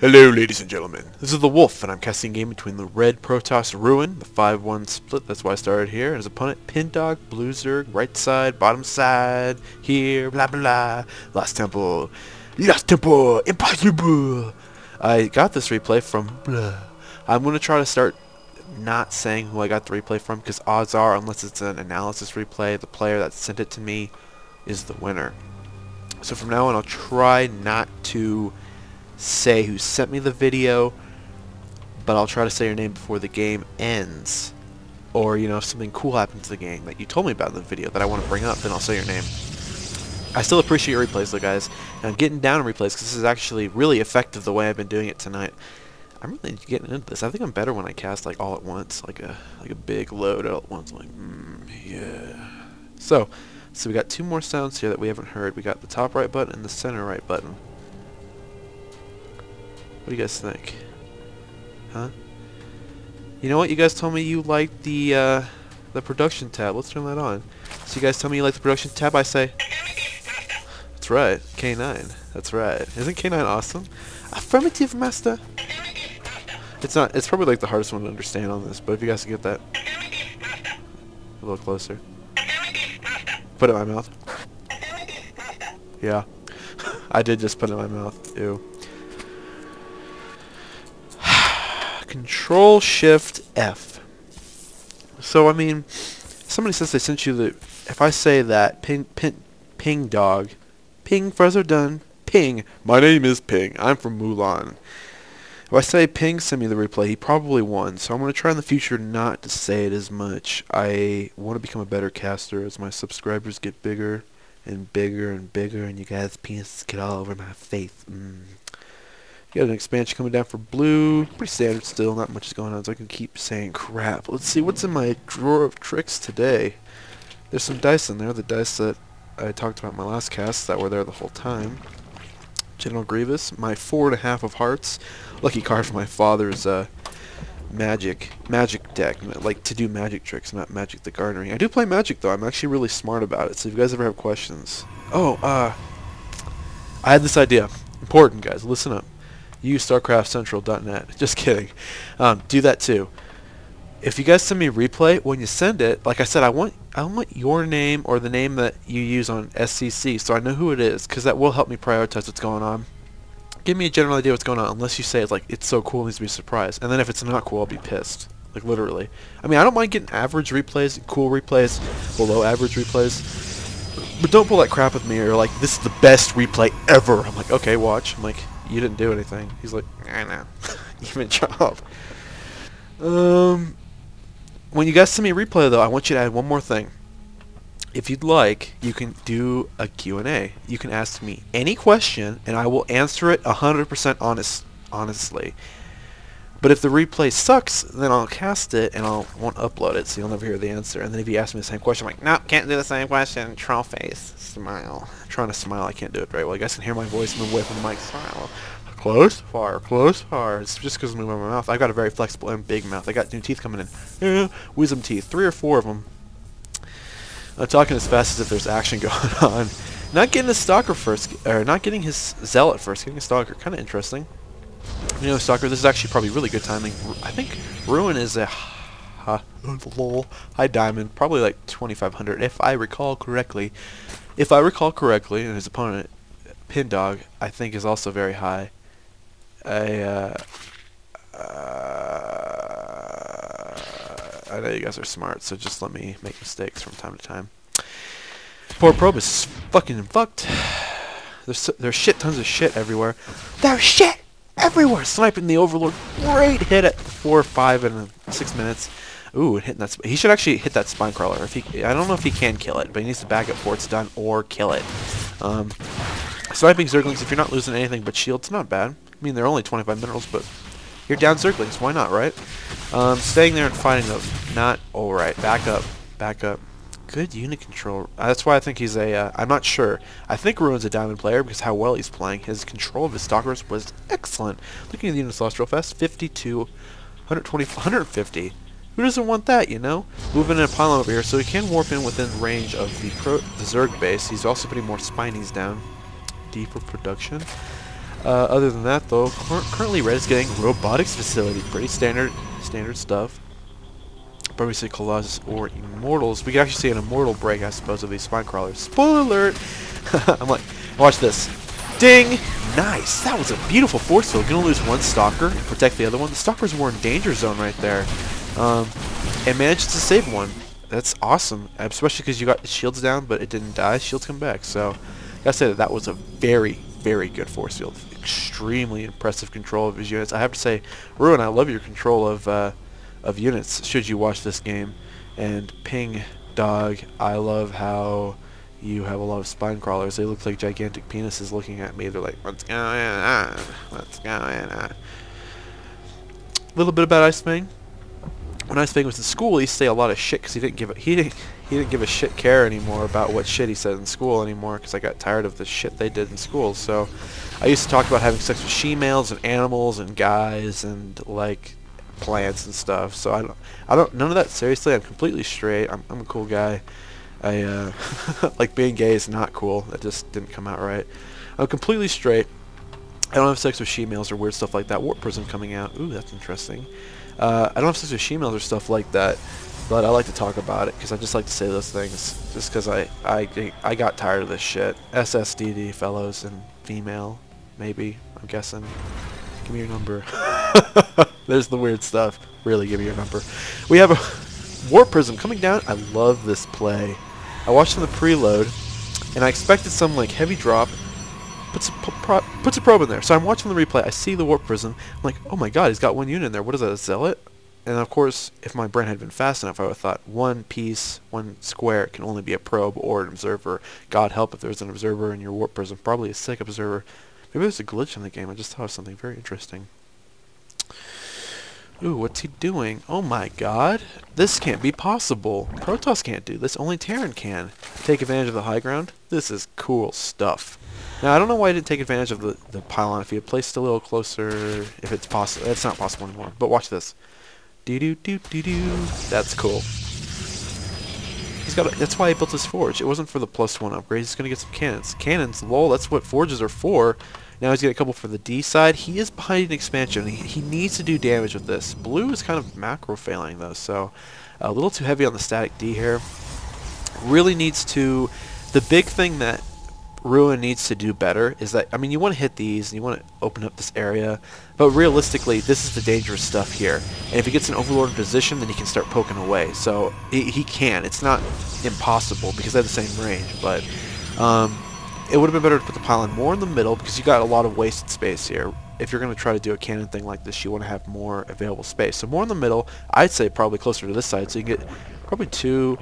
Hello ladies and gentlemen, this is the Wolf, and I'm casting a game between the Red Protoss Ruin, the 5-1 split, that's why I started here, and his opponent Pingdog, Blue Zerg, right side, bottom side, here, blah blah, Lost Temple, impossible! I got this replay from blah. I'm going to try to start not saying who I got the replay from, because odds are, unless it's an analysis replay, the player that sent it to me is the winner. So from now on I'll try not to say who sent me the video, but I'll try to say your name before the game ends, or you know, if something cool happens to the game that you told me about in the video that I want to bring up, then I'll say your name. I still appreciate your replays though, guys, and I'm getting down on replays because this is actually really effective the way I've been doing it tonight. I'm really getting into this. I think I'm better when I cast like all at once, like a big load all at once, like yeah. So we got two more sounds here that we haven't heard. We got the top right button and the center right button. What do you guys think? Huh? You know what? You guys told me you liked the production tab. Let's turn that on. So you guys tell me you like the production tab. I say, that's right, K9. That's right. Isn't K9 awesome? Affirmative, master. It's not. It's probably like the hardest one to understand on this. But if you guys can get that a little closer, put it in my mouth. Yeah, I did just put it in my mouth. Ew. Control Shift F. So I mean, somebody says they sent you the. If I say that Pingdog, Ping further done, Ping. My name is Ping. I'm from Mulan. If I say Ping sent me the replay, he probably won. So I'm gonna try in the future not to say it as much. I want to become a better caster as my subscribers get bigger and bigger and bigger, and you guys' penises get all over my face. You got an expansion coming down for blue. Pretty standard still, not much is going on, so I can keep saying crap. Let's see what's in my drawer of tricks today. There's some dice in there, the dice that I talked about in my last cast that were there the whole time. General Grievous, my 4.5 of hearts. Lucky card for my father's magic deck, like to do magic tricks, not Magic the Gardening. I do play Magic though, I'm actually really smart about it, so if you guys ever have questions. Oh, I had this idea. Important, guys, listen up. Use StarCraftCentral.net. Just kidding. Do that too. If you guys send me a replay, when you send it, like I said, I want your name or the name that you use on SCC, so I know who it is, because that will help me prioritize what's going on. Give me a general idea what's going on, unless you say it's like it's so cool, it needs to be a surprise. And then if it's not cool, I'll be pissed. Like literally. I mean, I don't mind getting average replays, cool replays, below average replays, but don't pull that crap with me or like this is the best replay ever. I'm like, okay, watch. I'm like, you didn't do anything. He's like, I know. Even job. When you guys send me a replay though, I want you to add one more thing. If you'd like, you can do a Q&A. You can ask me any question and I will answer it 100% honestly. But if the replay sucks, then I'll cast it and I won't upload it, so you'll never hear the answer. And then if you ask me the same question, I'm like, nope, can't do the same question. Troll face. Smile. I'm trying to smile, I can't do it very well. You guys can hear my voice move away from the mic. Smile. Close, far, close, far. It's just because I'm moving my mouth. I've got a very flexible and big mouth. I got new teeth coming in. Wisdom teeth. 3 or 4 of them. I'm talking as fast as if there's action going on. Not getting a stalker first, or not getting his zealot first. Getting a stalker. Kind of interesting. You know, stalker, this is actually probably really good timing. I think Ruin is a high diamond, probably like 2,500 if I recall correctly. If I recall correctly, and his opponent, Pingdog, I think is also very high. I know you guys are smart, so just let me make mistakes from time to time. Poor probe is fucking fucked. There's shit tons of shit everywhere. There's shit everywhere! Sniping the Overlord. Great hit at 4 or 5 in 6 minutes. Ooh, hitting that. He should actually hit that spine crawler. If he, I don't know if he can kill it, but he needs to back it before it's done or kill it. Sniping Zerglings, if you're not losing anything but shields, not bad. I mean, they're only 25 minerals, but you're down Zerglings. Why not, right? Staying there and fighting them, not alright. Back up. Back up. Good unit control. That's why I think he's a, I'm not sure. I think Ruin's a diamond player because how well he's playing. His control of his stalkers was excellent. Looking at the units lost real fast. 52, 120, 150. Who doesn't want that, you know? Moving in a pylon over here, so he can warp in within range of the Zerg base. He's also putting more spinies down. Deeper production. Other than that, though, currently Red is getting robotics facility. Pretty standard stuff. Probably say Colossus or Immortals. We could actually see an Immortal break, I suppose, of these spine crawlers. Spoiler alert! I'm like, watch this. Ding! Nice! That was a beautiful force field. Gonna lose one Stalker and protect the other one. The Stalkers were in danger zone right there. And managed to save one. That's awesome. Especially because you got the shields down, but it didn't die. Shields come back. So, gotta say that was a very, very good force field. Extremely impressive control of his units. I have to say, Ruin, I love your control of units, should you watch this game. And Pingdog, I love how you have a lot of spine crawlers. They look like gigantic penises looking at me. They're like, what's going on? What's going on? A little bit about Ice Fang. When Ice Fang was in school, he used to say a lot of shit because he didn't give a shit care anymore about what shit he said in school anymore, because I got tired of the shit they did in school. So I used to talk about having sex with she-males and animals and guys and like plants and stuff. So I don't none of that seriously. I'm completely straight. I'm a cool guy. I like being gay is not cool. That just didn't come out right. I'm completely straight. I don't have sex with she-males or weird stuff like that. Warp Prism coming out. Ooh, that's interesting. I don't have sex with she-males or stuff like that, but I like to talk about it because I just like to say those things just because I got tired of this shit. SSDD, fellows, and female, maybe, I'm guessing. Give me your number. There's the weird stuff. Really, give me your number. We have a Warp Prism coming down. I love this play. I watched in the preload, and I expected some like heavy drop. Puts a probe in there. So I'm watching the replay. I see the Warp Prism. I'm like, oh my god, he's got one unit in there. What is that, a Zealot? And of course, if my brain had been fast enough, I would have thought one piece, one square can only be a probe or an observer. God help if there's an observer in your Warp Prism. Probably a sick observer. Maybe there's a glitch in the game. I just thought of something very interesting. Ooh, what's he doing? Oh my god. This can't be possible. Protoss can't do this. Only Terran can. Take advantage of the high ground? This is cool stuff. Now, I don't know why I didn't take advantage of the pylon. If he had placed a little closer, if it's possible. It's not possible anymore. But watch this. Do-do-do-do-do. That's cool. That's why he built his forge. It wasn't for the +1 upgrade. He's going to get some cannons. Cannons, lol, that's what forges are for. Now he's got a couple for the D side. He is behind an expansion. He needs to do damage with this. Blue is kind of macro failing though, so a little too heavy on the static D here. Really needs to... The big thing that Ruin needs to do better is that, I mean, you want to hit these and you want to open up this area, but realistically, this is the dangerous stuff here. And if he gets an Overlord in position, then he can start poking away. So he can. It's not impossible because they have the same range, but it would have been better to put the pylon more in the middle because you got a lot of wasted space here. If you're going to try to do a cannon thing like this, you want to have more available space. So more in the middle, I'd say probably closer to this side, so you can get probably two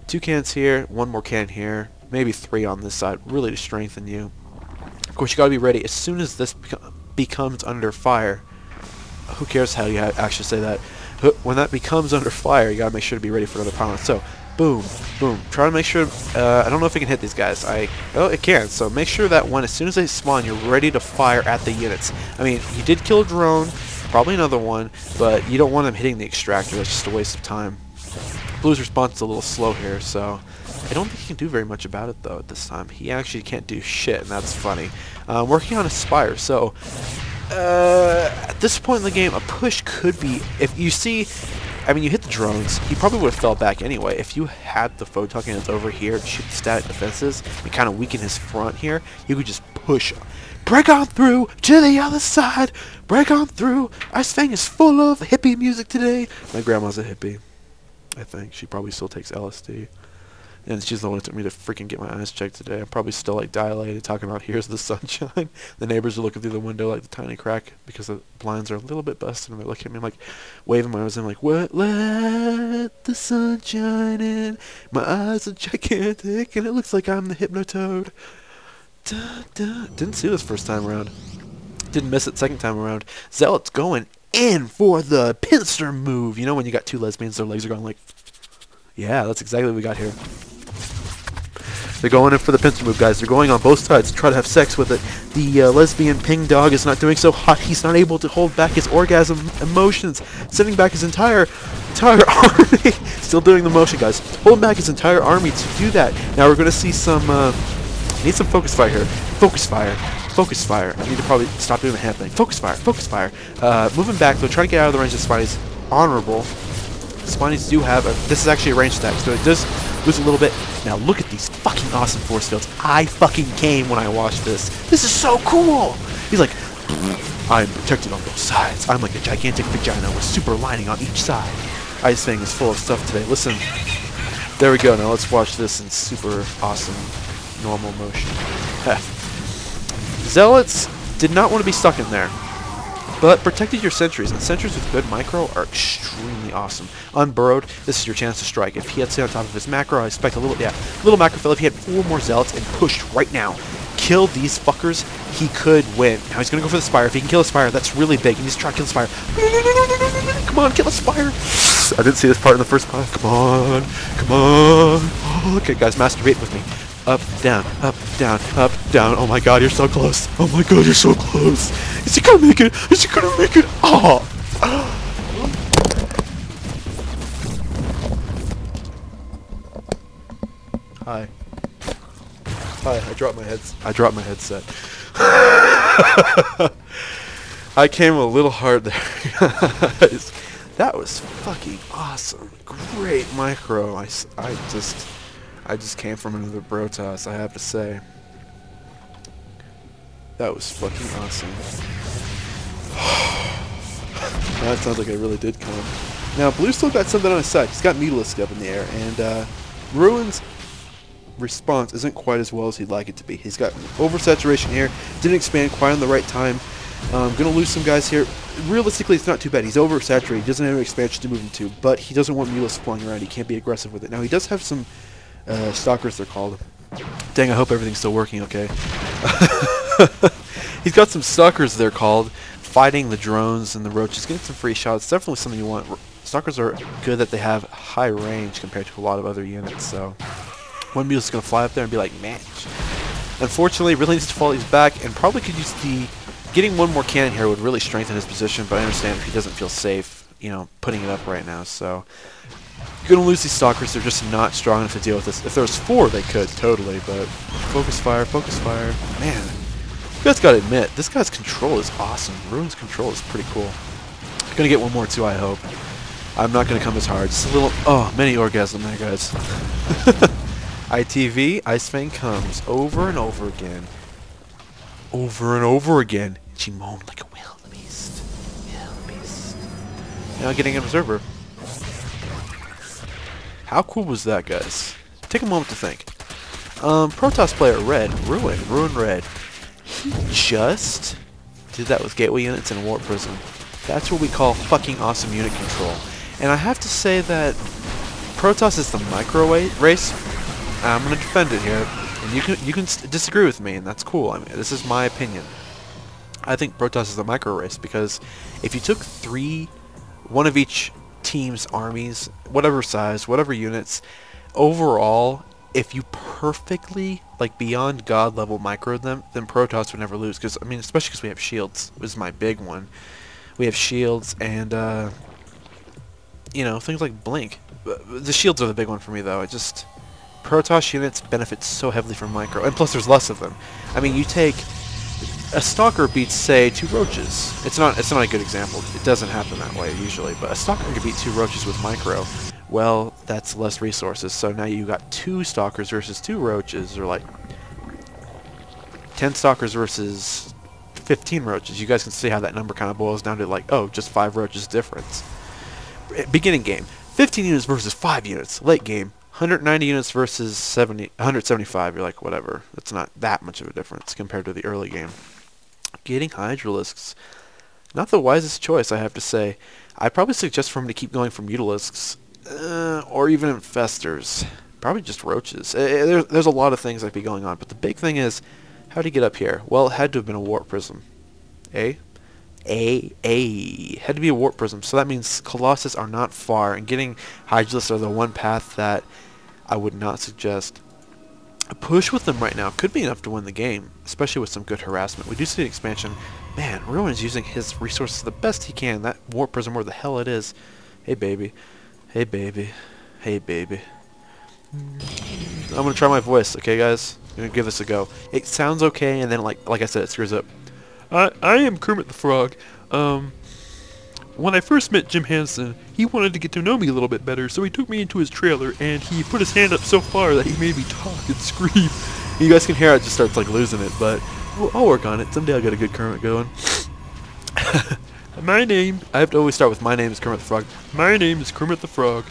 cannons here, one more cannon here, maybe 3 on this side, really to strengthen you. Of course, you got to be ready as soon as this becomes under fire. Who cares how you actually say that? When that becomes under fire, you got to make sure to be ready for another pylon. So, boom, boom. Try to make sure. I don't know if it can hit these guys. Oh, it can. So make sure that as soon as they spawn, you're ready to fire at the units. I mean, you did kill a drone, probably another one, but you don't want them hitting the extractor. That's just a waste of time. Blue's response is a little slow here, so I don't think he can do very much about it, though, at this time. He actually can't do shit, and that's funny. Working on a Spire, so at this point in the game, a push could be, if you see, I mean, you hit the drones, he probably would have fell back anyway. If you had the photon cannons over here to shoot the static defenses and kind of weaken his front here, you could just push, break on through to the other side, break on through. Ice Fang is full of hippie music today. My grandma's a hippie, I think. She probably still takes LSD. And she's the one who took me to freaking get my eyes checked today. I'm probably still like dilated, talking about here's the sunshine. The neighbors are looking through the window like the tiny crack because the blinds are a little bit busted, and they're looking at me. I'm like waving my arms. I'm like, what? Let the sunshine in. My eyes are gigantic, and it looks like I'm the Hypnotoad. Da, da. Didn't see this first time around. Didn't miss it second time around. Zealot's going in for the pincer move. You know when you got two lesbians, their legs are going like. Yeah, that's exactly what we got here. They're going in for the pincer move, guys. They're going on both sides to try to have sex with it. The lesbian Pingdog is not doing so hot. He's not able to hold back his orgasm emotions. Sending back his entire army. Still doing the motion, guys. Holding back his entire army to do that. Now we're going to see some... need some focus fire here. Focus fire. Focus fire. I need to probably stop doing the hand thing. Focus fire. Focus fire. Moving back, though, trying to get out of the range of Spinies. Honorable. Spinies do have a... This is actually a range attack, so it does lose a little bit. Now, look at these fucking awesome force fields. I fucking came when I watched this. This is so cool! He's like, I'm protected on both sides. I'm like a gigantic vagina with super lining on each side. Ice Fang is full of stuff today. Listen. There we go. Now let's watch this in super awesome normal motion. Zealots did not want to be stuck in there, but protected your sentries, and sentries with good micro are extremely awesome. Unburrowed, this is your chance to strike. If he had stayed on top of his macro, I expect a little macro fill. If he had 4 more zealots and pushed right now, killed these fuckers, he could win. Now he's gonna go for the Spire. If he can kill the Spire, that's really big. He needs to try to kill the Spire. Come on, kill the Spire. I didn't see this part in the first part. Come on, come on. Oh, okay, guys, masturbate with me. Up, down, up, down, up, down. Oh my god, you're so close. Oh my god, you're so close. Is he gonna make it? Is he gonna make it? Oh! Hi. Hi, I dropped my headset. I came a little hard there. Guys, that was fucking awesome. Great micro. I just came from another bro toss, I have to say. That was fucking awesome. Now it sounds like I really did come. Now, Blue's still got something on his side. He's got Mutalisk up in the air, and Ruin's response isn't quite as well as he'd like it to be. He's got oversaturation here, didn't expand quite on the right time. Gonna lose some guys here. Realistically, it's not too bad. He's oversaturated, he doesn't have an expansion to move him to, but he doesn't want Mutalisk flying around. He can't be aggressive with it. Now, he does have some stalkers, they're called. Dang, I hope everything's still working okay. He's got some stalkers, they're called, fighting the drones and the roaches, getting some free shots. Definitely something you want. Stalkers are good that they have high range compared to a lot of other units, so one Mutalisk is going to fly up there and be like, match. Unfortunately, really needs to fall his back, and probably could use the... Getting one more cannon here would really strengthen his position, but I understand if he doesn't feel safe, you know, putting it up right now, so... You're going to lose these stalkers, they're just not strong enough to deal with this. If there was 4, they could, totally, but... Focus fire, man. You guys got to admit, this guy's control is awesome. Ruin's control is pretty cool. Gonna get one more too, I hope. I'm not going to come as hard, just a little... Oh, mini orgasm there, guys. ITV, Ice Fang comes over and over again. Over and over again. She moaned like a wildebeest. Wildebeest. Now getting an observer. How cool was that, guys? Take a moment to think. Protoss player Red, Ruin Red. He just did that with gateway units and warp prism. That's what we call fucking awesome unit control. And I have to say that Protoss is the micro race. I'm gonna defend it here, and you can disagree with me, and that's cool. I mean, this is my opinion. I think Protoss is the micro race because if you took 3, one of each team's armies, whatever size, whatever units, overall, if you perfectly, like beyond god level microed them, then Protoss would never lose. Because I mean, especially because we have shields. This is my big one. We have shields and you know, things like blink. The shields are the big one for me, though. It just Protoss units benefit so heavily from micro, and plus there's less of them. I mean, you take a stalker beats, say, 2 roaches. It's not a good example. It doesn't happen that way usually, but a stalker can beat 2 roaches with micro. Well, that's less resources. So now you got 2 stalkers versus 2 roaches, or like 10 stalkers versus 15 roaches. You guys can see how that number kind of boils down to like, oh, just 5 roaches difference. Beginning game, 15 units versus 5 units. Late game, 190 units versus 175. You're like, whatever. That's not that much of a difference compared to the early game. Getting Hydralisks, not the wisest choice, I have to say. I'd probably suggest for him to keep going for Mutalisks, or even Infestors. Probably just Roaches. There's a lot of things that be going on, but the big thing is, how'd he get up here? Well, it had to have been a Warp Prism. Had to be a Warp Prism, so that means Colossus are not far, and getting Hydralisks are the one path that I would not suggest. A push with them right now could be enough to win the game, especially with some good harassment. We do see the expansion. Man, Ruin is using his resources the best he can. That Warp Prism, where the hell it is. Hey, baby. Hey, baby. Hey, baby. I'm going to try my voice, okay, guys? I'm gonna give this a go. It sounds okay, and then like I said, it screws up. I am Kermit the Frog. When I first met Jim Henson, he wanted to get to know me a little bit better, so he took me into his trailer, and he put his hand up so far that he made me talk and scream. You guys can hear it just starts like losing it, but I'll work on it. Someday I'll get a good Kermit going. My name... I have to always start with my name is Kermit the Frog. My name is Kermit the Frog.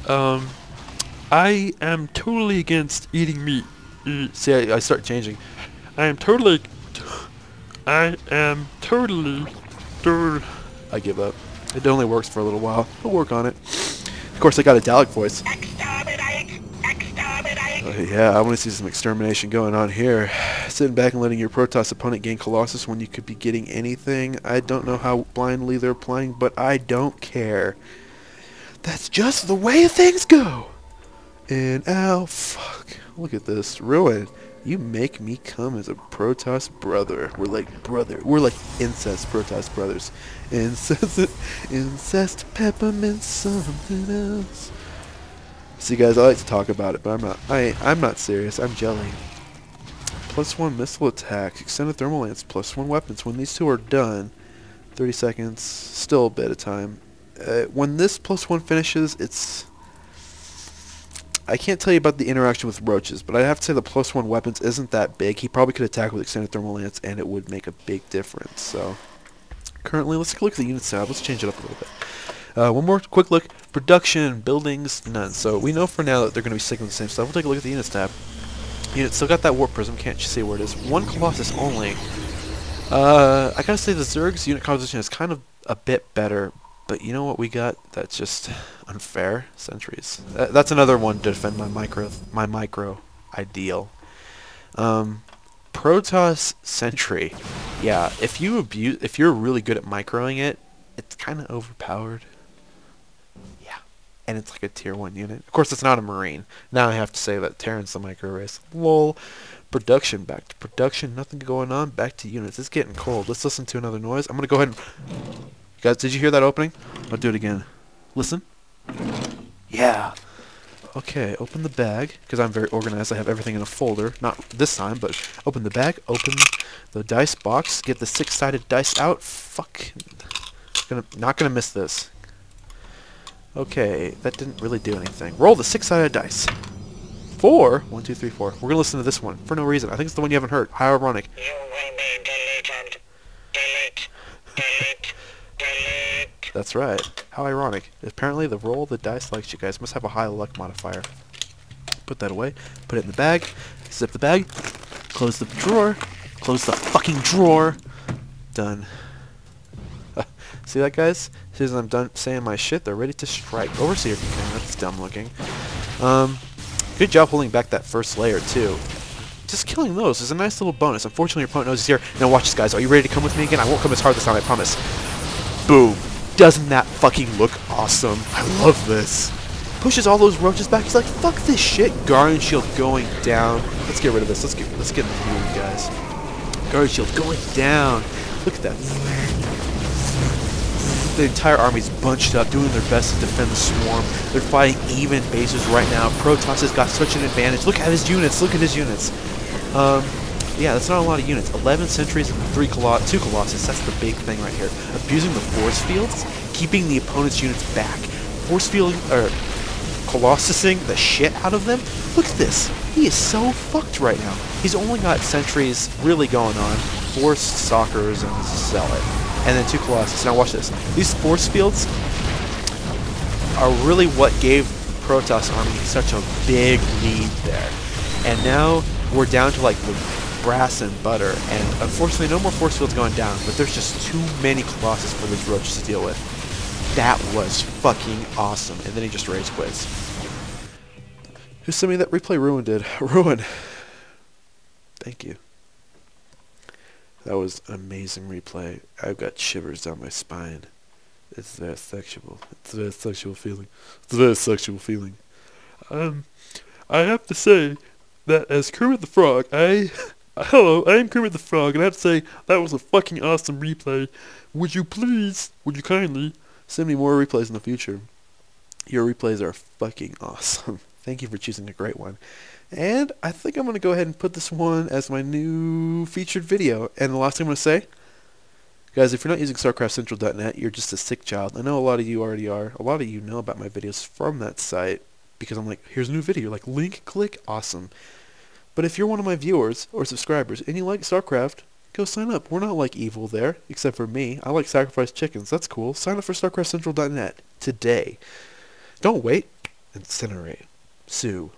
I am totally against eating meat. See, I start changing. I am totally... I give up. It only works for a little while. I'll work on it. Of course, I got a Dalek voice. Yeah, I want to see some extermination going on here. Sitting back and letting your Protoss opponent gain Colossus when you could be getting anything. I don't know how blindly they're playing, but I don't care. That's just the way things go. And ow, fuck. Look at this. Ruin. You make me come as a Protoss brother. We're like incest Protoss brothers. Incest peppermint something else. See guys, I like to talk about it, but I'm not serious. I'm jelly. +1 missile attack, extended thermal lance, +1 weapons. When these two are done, 30 seconds, still a bit of time. When this +1 finishes, it's... I can't tell you about the interaction with roaches, but I have to say the +1 weapons isn't that big. He probably could attack with extended thermal lance, and it would make a big difference. So, currently, let's take a look at the unit tab. Let's change it up a little bit. One more quick look. Production, buildings, none. So we know for now that they're going to be sticking with the same stuff. We'll take a look at the units tab. Unit still got that warp prism. Can't you see where it is? 1 Colossus only. I gotta say the Zerg's unit composition is kind of a bit better. But you know what we got? That's just unfair. Sentries. That's another one to defend my micro ideal. Protoss Sentry. Yeah, if you're really good at microing it, it's kind of overpowered. Yeah, and it's like a tier 1 unit. Of course, it's not a Marine. Now I have to say that Terran's the micro race. Lol. Production, back to production. Nothing going on. Back to units. It's getting cold. Let's listen to another noise. I'm gonna go ahead and... Guys, did you hear that opening? I'll do it again. Listen. Yeah. Okay, open the bag, because I'm very organized. I have everything in a folder. Not this time, but open the bag, open the dice box, get the 6-sided dice out. Fuck. Not gonna miss this. Okay, that didn't really do anything. Roll the 6-sided dice. 4? 1, 2, 3, 4. We're gonna listen to this one for no reason. I think it's the one you haven't heard. How ironic. You will be deleted. Delete. Delete. Delete. That's right. How ironic. Apparently the roll of the dice likes you guys. Must have a high luck modifier. Put that away. Put it in the bag. Zip the bag. Close the drawer. Close the fucking drawer. Done. See that, guys? As soon as I'm done saying my shit, they're ready to strike. Overseer if you can. That's dumb looking. Good job holding back that first layer, too. Just killing those is a nice little bonus. Unfortunately, your opponent knows he's here. Now watch this, guys. Are you ready to come with me again? I won't come as hard this time, I promise. Boom. Doesn't that fucking look awesome? I love this. Pushes all those roaches back. He's like, fuck this shit. Guardian shield going down. Let's get rid of this. Let's get in the mood, guys. Guardian shield going down. Look at that. The entire army's bunched up, doing their best to defend the swarm. They're fighting even bases right now. Protoss has got such an advantage. Look at his units. Look at his units. Yeah, that's not a lot of units. 11 sentries and 2 Colossus. That's the big thing right here. Abusing the force fields, keeping the opponent's units back. Force fielding, or Colossusing the shit out of them. Look at this. He is so fucked right now. He's only got sentries really going on. Force, stalkers, and zealot. And then 2 Colossus. Now watch this. These force fields are really what gave the Protoss army such a big lead there. And now we're down to like the brass and butter, and unfortunately no more force fields going down, but there's just too many Colossus for these roaches to deal with. That was fucking awesome. And then he just rage quits. Who sent me that replay? Ruin did. Ruin. Thank you. That was an amazing replay. I've got shivers down my spine. It's very sexual. It's a very sexual feeling. It's a very sexual feeling. I have to say that as Kermit the Frog, hello, I am Kermit the Frog, and I have to say that was a fucking awesome replay. Would you kindly send me more replays in the future? Your replays are fucking awesome. Thank you for choosing a great one. And I think I'm going to go ahead and put this one as my new featured video. And the last thing I'm going to say, guys, if you're not using StarCraftCentral.net, you're just a sick child. I know a lot of you already are. A lot of you know about my videos from that site because I'm like, here's a new video. You're like, link, click, awesome. But if you're one of my viewers or subscribers and you like StarCraft, go sign up. We're not like evil there, except for me. I like sacrificed chickens. That's cool. Sign up for StarCraftCentral.net today. Don't wait. Incinerate. Sue.